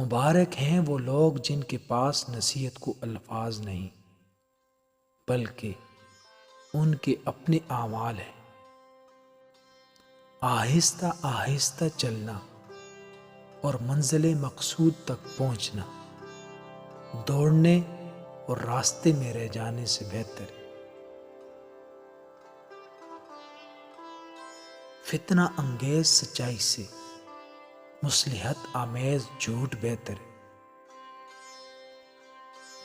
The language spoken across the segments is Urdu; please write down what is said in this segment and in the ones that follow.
مبارک ہیں وہ لوگ جن کے پاس نصیحت کو الفاظ نہیں بلکہ ان کے اپنے اعمال ہیں۔ آہستہ آہستہ چلنا اور منزل مقصود تک پہنچنا دوڑنے اور راستے میں رہ جانے سے بہتر ہے۔ فتنہ انگیز سچائی سے مصلحت آمیز جھوٹ بہتر ہے۔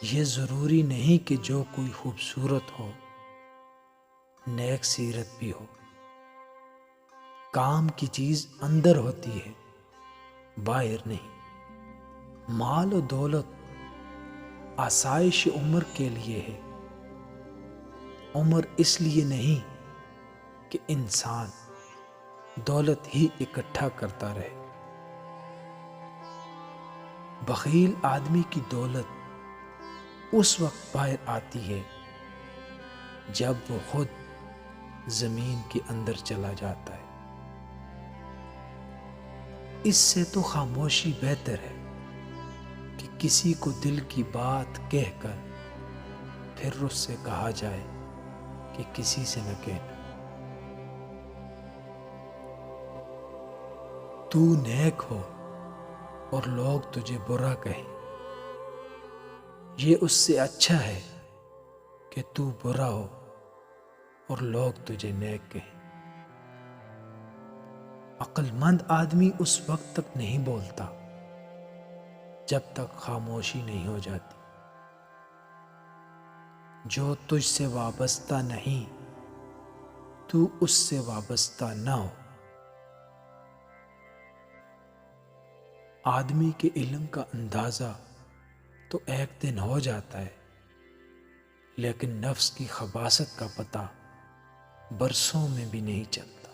یہ ضروری نہیں کہ جو کوئی خوبصورت ہو نیک سیرت بھی ہو۔ کام کی چیز اندر ہوتی ہے باہر نہیں۔ مال و دولت آسائش عمر کے لیے ہے، عمر اس لیے نہیں کہ انسان دولت ہی اکٹھا کرتا رہے۔ بخیل آدمی کی دولت اس وقت باہر آتی ہے جب وہ خود زمین کے اندر چلا جاتا ہے۔ اس سے تو خاموشی بہتر ہے کہ کسی کو دل کی بات کہہ کر پھر اس سے کہا جائے کہ کسی سے نہ کہنا۔ تو نیک ہو اور لوگ تجھے برا کہیں، یہ اس سے اچھا ہے کہ تو برا ہو اور لوگ تجھے نیک کہیں۔ عقل مند آدمی اس وقت تک نہیں بولتا جب تک خاموشی نہیں ہو جاتی۔ جو تجھ سے وابستہ نہیں تو اس سے وابستہ نہ ہو۔ آدمی کے علم کا اندازہ تو ایک دن ہو جاتا ہے، لیکن نفس کی خباثت کا پتہ برسوں میں بھی نہیں چلتا۔